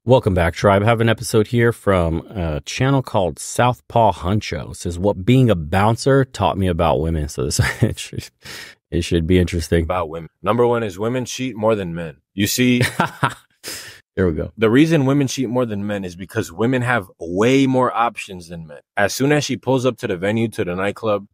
Welcome back, Tribe. I have an episode here from a channel called Southpaw Huncho. It says, what being a bouncer taught me about women. So this it should be interesting. About women. Number one is women cheat more than men. You see, here we go. The reason women cheat more than men is because women have way more options than men. As soon as she pulls up to the venue, to the nightclub.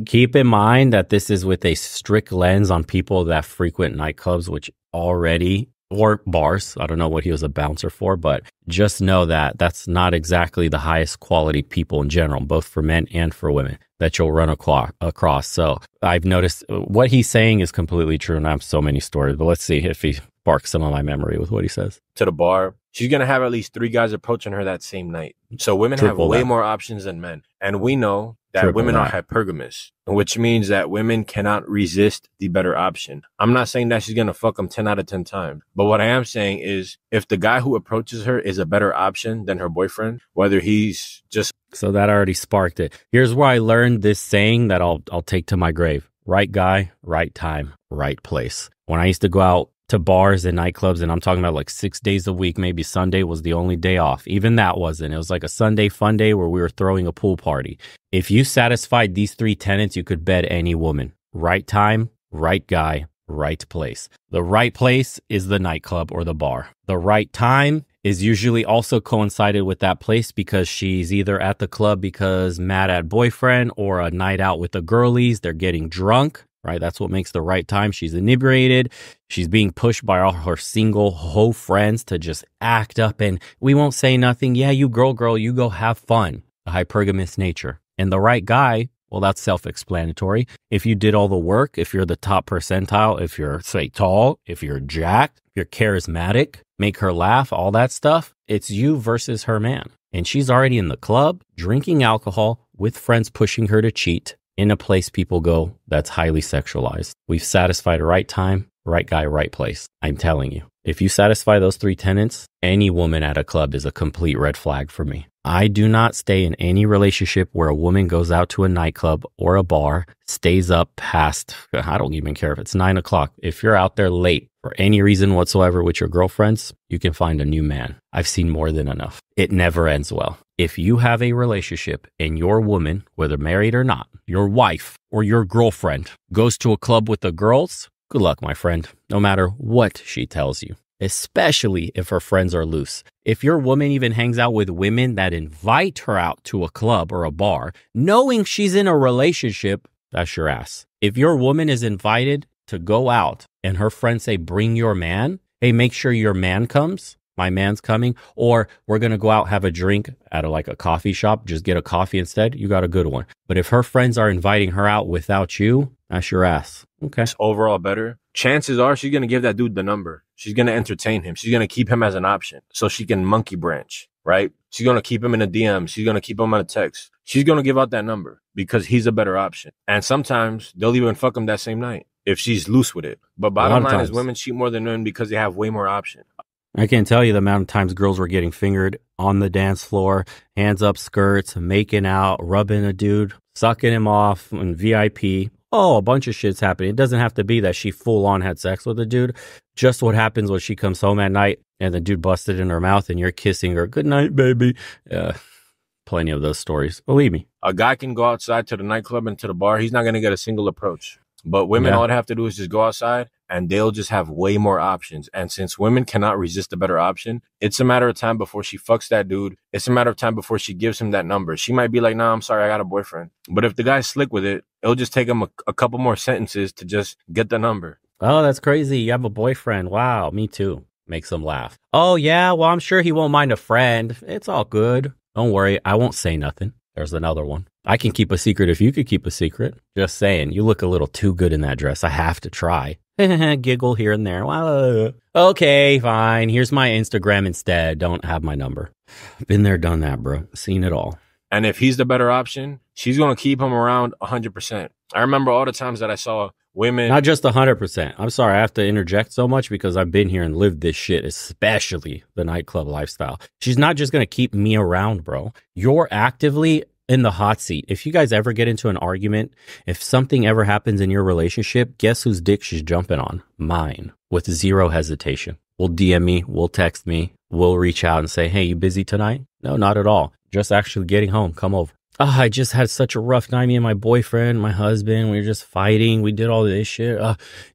Keep in mind that this is with a strict lens on people that frequent nightclubs, which already... or bars. I don't know what he was a bouncer for, but just know that that's not exactly the highest quality people in general, both for men and for women, that you'll run across. So I've noticed what he's saying is completely true, and I have so many stories, but let's see if he sparks some of my memory with what he says. To the bar, she's going to have at least 3 guys approaching her that same night. So women have way more options than men. And we know that women are hypergamous, which means that women cannot resist the better option. I'm not saying that she's going to fuck them 10 out of 10 times. But what I am saying is if the guy who approaches her is a better option than her boyfriend, whether he's just... So that already sparked it. Here's where I learned this saying that I'll take to my grave. Right guy, right time, right place. When I used to go out to bars and nightclubs, and I'm talking about like 6 days a week, maybe Sunday was the only day off. Even that wasn't. It was like a Sunday fun day where we were throwing a pool party. If you satisfied these 3 tenets, you could bed any woman. Right time, right guy, right place. The right place is the nightclub or the bar. The right time is usually also coincided with that place because she's either at the club because mad at boyfriend or a night out with the girlies. They're getting drunk. Right? That's what makes the right time. She's inebriated. She's being pushed by all her single hoe friends to just act up and we won't say nothing. Yeah, you girl, you go have fun. The hypergamous nature. And the right guy, well, that's self-explanatory. If you did all the work, if you're the top percentile, if you're, say, tall, if you're jacked, if you're charismatic, make her laugh, all that stuff, it's you versus her man. And she's already in the club, drinking alcohol, with friends pushing her to cheat. In a place people go that's highly sexualized. We've satisfied right time, right guy, right place. I'm telling you, if you satisfy those 3 tenets, any woman at a club is a complete red flag for me. I do not stay in any relationship where a woman goes out to a nightclub or a bar, stays up past, I don't even care if it's 9 o'clock. If you're out there late for any reason whatsoever with your girlfriends, you can find a new man. I've seen more than enough. It never ends well. If you have a relationship and your woman, whether married or not, your wife or your girlfriend goes to a club with the girls, good luck, my friend, no matter what she tells you, especially if her friends are loose. If your woman even hangs out with women that invite her out to a club or a bar, knowing she's in a relationship, that's your ass. If your woman is invited to go out and her friends say, bring your man, hey, make sure your man comes. My man's coming, or we're going to go out, have a drink at a coffee shop, just get a coffee instead. You got a good one. But if her friends are inviting her out without you, that's your ass. Okay. It's overall better. Chances are she's going to give that dude the number. She's going to entertain him. She's going to keep him as an option so she can monkey branch, right? She's going to keep him in a DM. She's going to keep him on a text. She's going to give out that number because he's a better option. And sometimes they'll even fuck him that same night if she's loose with it. But bottom line is women cheat more than men because they have way more options. I can't tell you the amount of times girls were getting fingered on the dance floor, hands up skirts, making out, rubbing a dude, sucking him off in VIP. Oh, a bunch of shit's happening. It doesn't have to be that she full on had sex with a dude. Just what happens when she comes home at night and the dude busted in her mouth and you're kissing her. Good night, baby. Plenty of those stories. Believe me. A guy can go outside to the nightclub and to the bar. He's not going to get a single approach. But women, all they have to do is just go outside and they'll just have way more options. And since women cannot resist a better option, it's a matter of time before she fucks that dude. It's a matter of time before she gives him that number. She might be like, nah, I'm sorry, I got a boyfriend. But if the guy's slick with it, it'll just take him a couple more sentences to just get the number. Oh, that's crazy. You have a boyfriend. Wow, me too. Makes them laugh. Oh, yeah, well, I'm sure he won't mind a friend. It's all good. Don't worry, I won't say nothing. There's another one. I can keep a secret if you could keep a secret. Just saying, you look a little too good in that dress. I have to try. Giggle here and there. Well, okay, fine. Here's my Instagram instead. Don't have my number. Been there, done that, bro. Seen it all. And if he's the better option, she's going to keep him around 100%. I remember all the times that I saw women. Not just 100%. I'm sorry, I have to interject so much because I've been here and lived this shit, especially the nightclub lifestyle. She's not just going to keep me around, bro. You're actively in the hot seat. If you guys ever get into an argument, if something ever happens in your relationship, guess whose dick she's jumping on? Mine, with zero hesitation. Will DM me, will text me, we'll reach out and say, hey, you busy tonight? No, not at all. Just actually getting home. Come over. I just had such a rough night. Me and my boyfriend, my husband, we were just fighting. We did all this shit.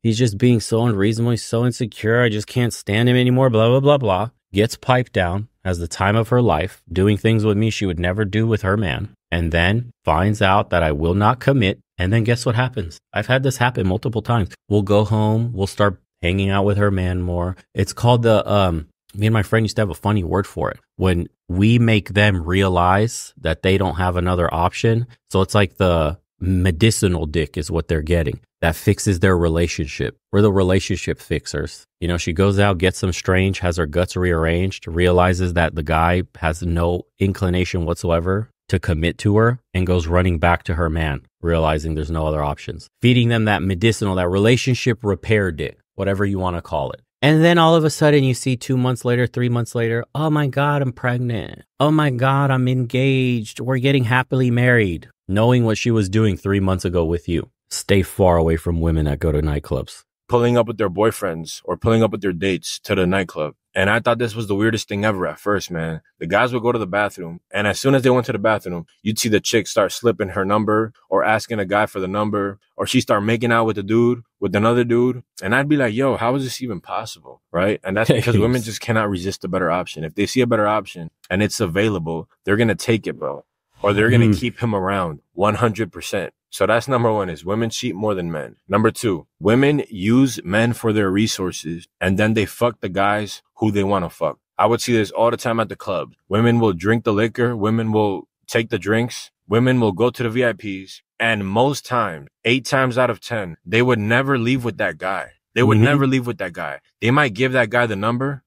He's just being so unreasonable. He's so insecure. I just can't stand him anymore. Blah, blah, blah, blah. Gets piped down, has the time of her life, doing things with me she would never do with her man. And then finds out that I will not commit. And then guess what happens? I've had this happen multiple times. We'll go home. We'll start hanging out with her man more. It's called me and my friend used to have a funny word for it. When we make them realize that they don't have another option. So it's like the medicinal dick is what they're getting. That fixes their relationship. We're the relationship fixers. You know, she goes out, gets some strange, has her guts rearranged, realizes that the guy has no inclination whatsoever to commit to her, and goes running back to her man, realizing there's no other options. Feeding them that medicinal, that relationship repair dick, whatever you want to call it. And then all of a sudden you see 2 months later, 3 months later, oh my God, I'm pregnant. Oh my God, I'm engaged. We're getting happily married. Knowing what she was doing 3 months ago with you. Stay far away from women that go to nightclubs. Pulling up with their boyfriends or pulling up with their dates to the nightclub. And I thought this was the weirdest thing ever at first, man. The guys would go to the bathroom, and as soon as they went to the bathroom, you'd see the chick start slipping her number or asking a guy for the number, or she start making out with a dude, with another dude. And I'd be like, yo, how is this even possible? Right? And that's because women just cannot resist a better option. If they see a better option and it's available, they're going to take it, bro. Or they're going to keep him around 100%. So that's number one, is women cheat more than men. Number two, women use men for their resources, and then they fuck the guys who they want to fuck. I would see this all the time at the club. Women will drink the liquor. Women will take the drinks. Women will go to the VIPs. And most times, 8 times out of 10, they would never leave with that guy. They would never leave with that guy. They might give that guy the number,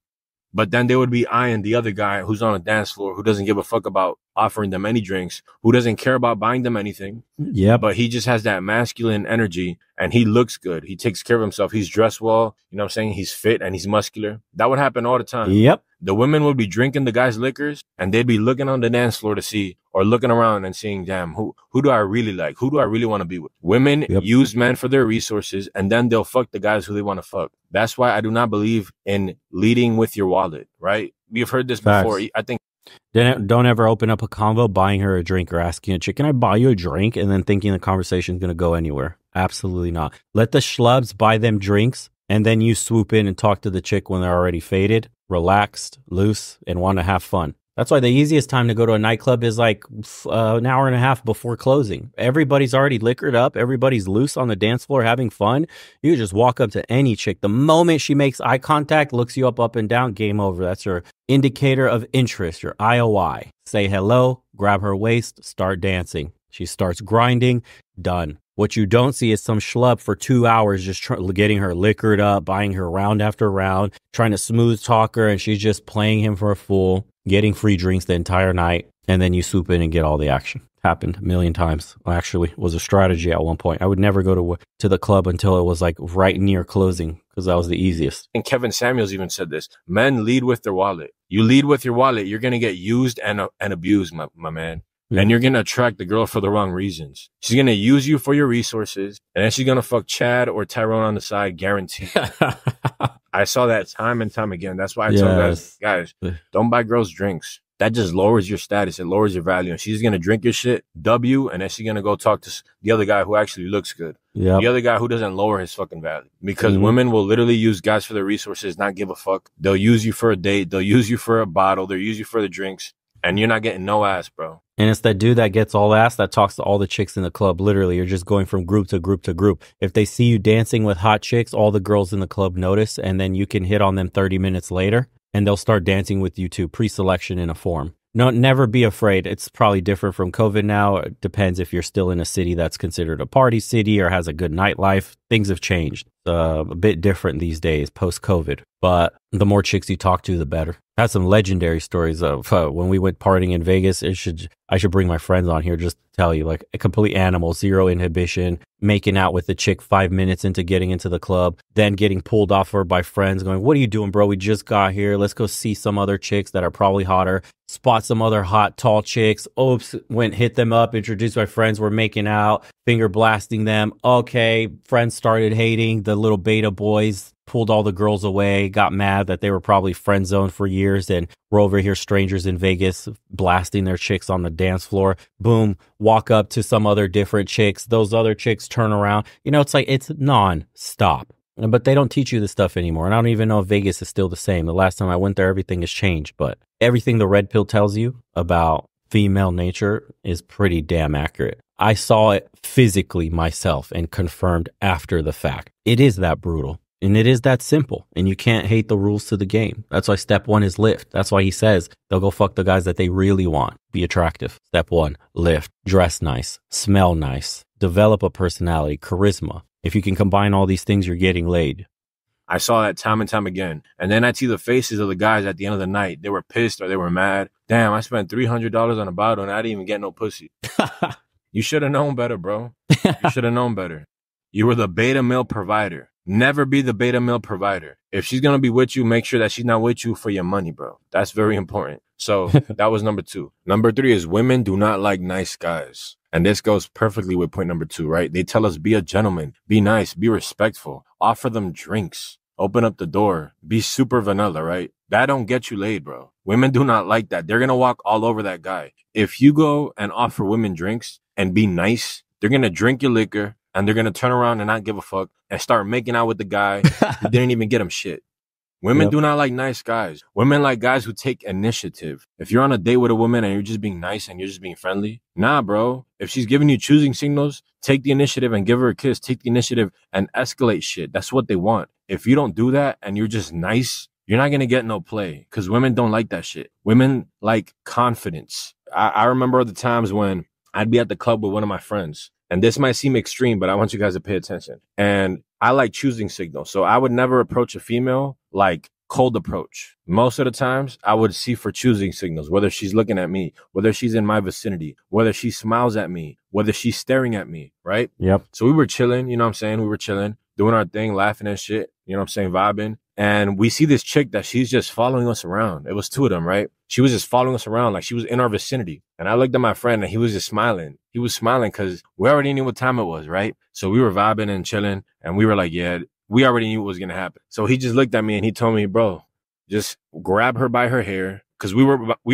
but then they would be eyeing the other guy who's on a dance floor, who doesn't give a fuck about offering them any drinks, who doesn't care about buying them anything. Yeah. But he just has that masculine energy, and he looks good. He takes care of himself. He's dressed well. You know what I'm saying? He's fit and he's muscular. That would happen all the time. Yep. The women would be drinking the guy's liquors, and they'd be looking on the dance floor to see, or looking around and seeing, damn, who do I really like? Who do I really want to be with? Women use men for their resources, and then they'll fuck the guys who they want to fuck. That's why I do not believe in leading with your wallet, right? We've heard this before. I think. Don't ever open up a convo buying her a drink or asking a chick, can I buy you a drink? And then thinking the conversation's going to go anywhere. Absolutely not. Let the schlubs buy them drinks, and then you swoop in and talk to the chick when they're already faded, relaxed, loose, and want to have fun. That's why the easiest time to go to a nightclub is like an hour and a half before closing. Everybody's already liquored up. Everybody's loose on the dance floor having fun. You just walk up to any chick. The moment she makes eye contact, looks you up and down, game over. That's your indicator of interest, your IOI. Say hello, grab her waist, start dancing. She starts grinding, done. What you don't see is some schlub for 2 hours just getting her liquored up, buying her round after round, trying to smooth talk her, and she's just playing him for a fool, getting free drinks the entire night, and then you swoop in and get all the action. Happened a million times. Actually, was a strategy at one point. I would never go to the club until it was like right near closing, because that was the easiest. And Kevin Samuels even said this. Men lead with their wallet. You lead with your wallet, you're going to get used and abused, my man. Yeah. And you're going to attract the girl for the wrong reasons. She's going to use you for your resources, and then she's going to fuck Chad or Tyrone on the side, guaranteed. I saw that time and time again. That's why I tell guys, don't buy girls drinks. That just lowers your status. It lowers your value. And she's going to drink your shit, W, and then she's going to go talk to the other guy who actually looks good. Yep. The other guy who doesn't lower his fucking value. Because women will literally use guys for their resources, not give a fuck. They'll use you for a date. They'll use you for a bottle. They'll use you for the drinks. And you're not getting no ass, bro. And it's that dude that gets all ass that talks to all the chicks in the club. Literally, you're just going from group to group to group. If they see you dancing with hot chicks, all the girls in the club notice, and then you can hit on them 30 minutes later, and they'll start dancing with you too. Pre-selection in a form. No, never be afraid. It's probably different from COVID now. It depends if you're still in a city that's considered a party city or has a good nightlife. Things have changed. A bit different these days, post-COVID. But the more chicks you talk to, the better. I had some legendary stories of when we went partying in Vegas. I should bring my friends on here just to tell you, like a complete animal, zero inhibition, making out with the chick 5 minutes into getting into the club, then getting pulled off her by friends going, what are you doing, bro? We just got here. Let's go see some other chicks that are probably hotter. Spot some other hot, tall chicks. Oops, hit them up, introduced my friends. We're making out, finger blasting them. Okay, friends started hating the little beta boys. pulled all the girls away, got mad that they were probably friend zoned for years, and we're over here strangers in Vegas blasting their chicks on the dance floor. Boom, walk up to some other different chicks. Those other chicks turn around. You know, it's like it's non-stop. But they don't teach you this stuff anymore. And I don't even know if Vegas is still the same. The last time I went there, everything has changed. But everything the red pill tells you about female nature is pretty damn accurate. I saw it physically myself and confirmed after the fact. It is that brutal. And it is that simple. And you can't hate the rules to the game. That's why step one is lift. That's why he says they'll go fuck the guys that they really want. Be attractive. Step one, lift. Dress nice. Smell nice. Develop a personality. Charisma. If you can combine all these things, you're getting laid. I saw that time and time again. And then I'd see the faces of the guys at the end of the night. They were pissed or they were mad. Damn, I spent $300 on a bottle and I didn't even get no pussy. You should have known better, bro. You should have known better. You were the beta male provider. Never be the beta male provider. If she's going to be with you, make sure that she's not with you for your money, bro. That's very important. So that was number 2. Number 3 is women do not like nice guys. And this goes perfectly with point number 2, right? They tell us be a gentleman, be nice, be respectful, offer them drinks, open up the door, be super vanilla, right? That don't get you laid, bro. Women do not like that. They're going to walk all over that guy. If you go and offer women drinks and be nice, they're going to drink your liquor and they're going to turn around and not give a fuck and start making out with the guy who didn't even get him shit. Women do not like nice guys. Women like guys who take initiative. If you're on a date with a woman and you're just being nice and you're just being friendly, nah, bro. If she's giving you choosing signals, take the initiative and give her a kiss. Take the initiative and escalate shit. That's what they want. If you don't do that and you're just nice, you're not going to get no play because women don't like that shit. Women like confidence. I remember the times when I'd be at the club with one of my friends. And this might seem extreme, but I want you guys to pay attention. And I like choosing signals. So I would never approach a female like cold approach. Most of the times I would see for choosing signals, whether she's looking at me, whether she's in my vicinity, whether she smiles at me, whether she's staring at me, right? Yep. So we were chilling, you know what I'm saying? We were chilling, doing our thing, laughing and shit, you know what I'm saying? Vibing. And we see this chick that she's just following us around. It was 2 of them, right? She was just following us around like she was in our vicinity. And I looked at my friend and he was just smiling. He was smiling because we already knew what time it was, right? So we were vibing and chilling and we were like, yeah, we already knew what was going to happen. So he just looked at me and he told me, bro, just grab her by her hair because we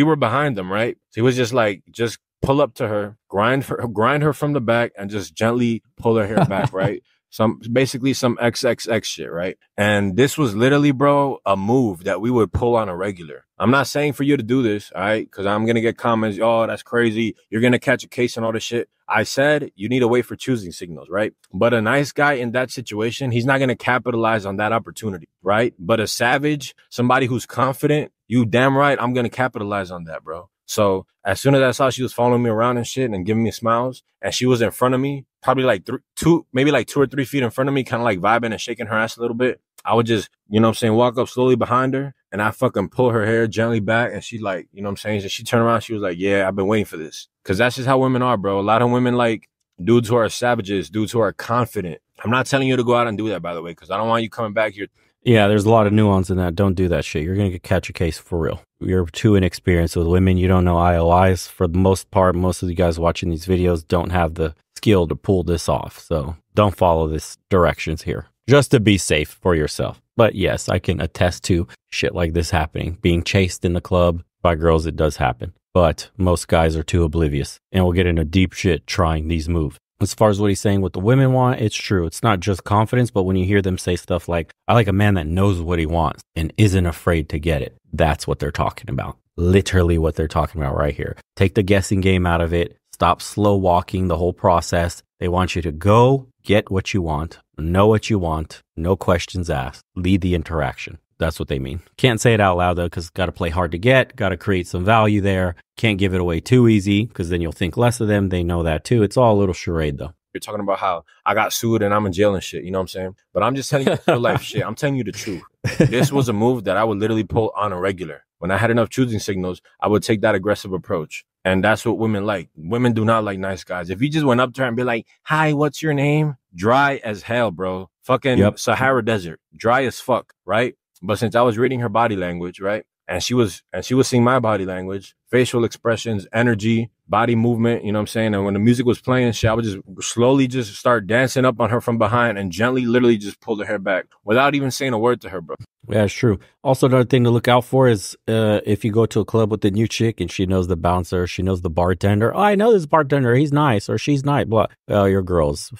were behind them, right? So he was just like, just pull up to her, grind her from the back and just gently pull her hair back, right? Basically some XXX shit, right? And this was literally, bro, a move that we would pull on a regular. I'm not saying for you to do this, all right? Because I'm going to get comments, oh, that's crazy. You're going to catch a case and all this shit. I said you need to wait for choosing signals, right? But a nice guy in that situation, he's not going to capitalize on that opportunity, right? But a savage, somebody who's confident, you damn right, I'm going to capitalize on that, bro. So as soon as I saw she was following me around and shit and giving me smiles and she was in front of me, probably like maybe like 2 or 3 feet in front of me, kind of like vibing and shaking her ass a little bit, I would just, you know what I'm saying, walk up slowly behind her and I fucking pull her hair gently back and she like, you know what I'm saying? So she turned around, she was like, yeah, I've been waiting for this. Cause that's just how women are, bro. A lot of women like dudes who are savages, dudes who are confident. I'm not telling you to go out and do that, by the way, because I don't want you coming back here. Yeah, there's a lot of nuance in that. Don't do that shit. You're going to catch a case for real. You're too inexperienced with women. You don't know IOIs. For the most part, most of you guys watching these videos don't have the skill to pull this off. So don't follow this directions here. Just to be safe for yourself. But yes, I can attest to shit like this happening. Being chased in the club by girls, it does happen. But most guys are too oblivious and will get into deep shit trying these moves. As far as what he's saying, what the women want, it's true. It's not just confidence, but when you hear them say stuff like, I like a man that knows what he wants and isn't afraid to get it. That's what they're talking about. Literally what they're talking about right here. Take the guessing game out of it. Stop slow walking the whole process. They want you to go get what you want, know what you want, no questions asked, lead the interaction. That's what they mean. Can't say it out loud though, because got to play hard to get, got to create some value there. Can't give it away too easy because then you'll think less of them. They know that too. It's all a little charade though. You're talking about how I got sued and I'm in jail and shit. You know what I'm saying? But I'm just telling you real life shit. I'm telling you the truth. This was a move that I would literally pull on a regular. When I had enough choosing signals, I would take that aggressive approach. And that's what women like. Women do not like nice guys. If you just went up to her and be like, hi, what's your name? Dry as hell, bro. Fucking Sahara Desert. Dry as fuck, right? But since I was reading her body language, right? And she was seeing my body language, facial expressions, energy, body movement, you know what I'm saying? And when the music was playing and shit, I would just slowly just start dancing up on her from behind and gently, literally just pull her hair back without even saying a word to her, bro. Yeah, it's true. Also, another thing to look out for is if you go to a club with a new chick and she knows the bouncer, she knows the bartender. Oh, I know this bartender. He's nice, or she's nice. Blah. Well, your girl's,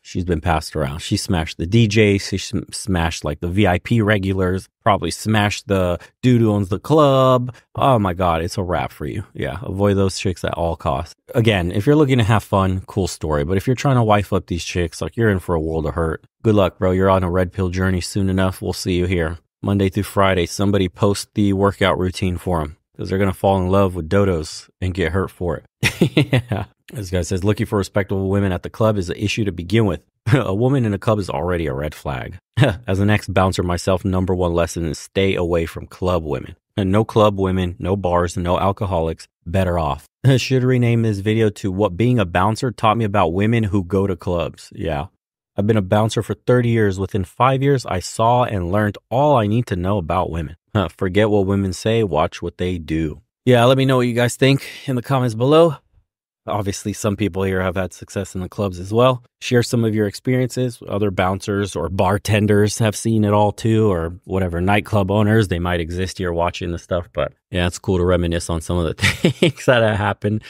she's been passed around. She smashed the DJ. She smashed like the VIP regulars. Probably smashed the dude who owns the club. Oh my God, it's a wrap for you. Yeah, avoid those chicks at all costs. Again, if you're looking to have fun, cool story. But if you're trying to wife up these chicks, like you're in for a world of hurt. Good luck, bro. You're on a red pill journey soon enough. We'll see you here. Monday through Friday, somebody post the workout routine for them because they're going to fall in love with dodos and get hurt for it. Yeah. This guy says, looking for respectable women at the club is an issue to begin with. A woman in a club is already a red flag. As an ex-bouncer myself, number one lesson is stay away from club women. And no club women, no bars, no alcoholics, better off. Should rename this video to what being a bouncer taught me about women who go to clubs. Yeah. I've been a bouncer for 30 years. Within 5 years, I saw and learned all I need to know about women. Forget what women say, watch what they do. Yeah, let me know what you guys think in the comments below. Obviously, some people here have had success in the clubs as well. Share some of your experiences. Other bouncers or bartenders have seen it all too, or whatever, nightclub owners. They might exist here watching the stuff. But yeah, it's cool to reminisce on some of the things that have happened.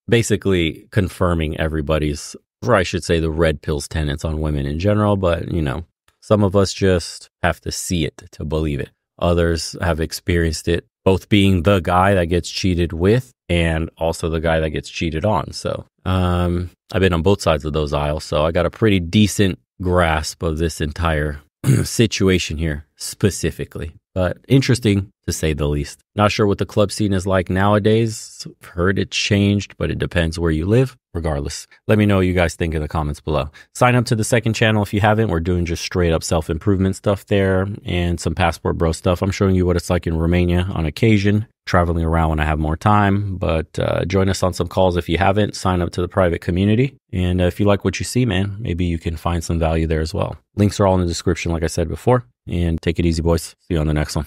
Basically confirming everybody's, or I should say the red pill's tenets on women in general. But, you know, some of us just have to see it to believe it. Others have experienced it, both being the guy that gets cheated with and also the guy that gets cheated on. So I've been on both sides of those aisles. So I got a pretty decent grasp of this entire situation here specifically. But interesting to say the least. Not sure what the club scene is like nowadays. Heard it changed, but it depends where you live. Regardless, let me know what you guys think in the comments below. Sign up to the second channel if you haven't. We're doing just straight up self-improvement stuff there and some Passport Bro stuff. I'm showing you what it's like in Romania on occasion, traveling around when I have more time. But join us on some calls if you haven't. Sign up to the private community. And if you like what you see, man, maybe you can find some value there as well. Links are all in the description, like I said before. And take it easy, boys. See you on the next one.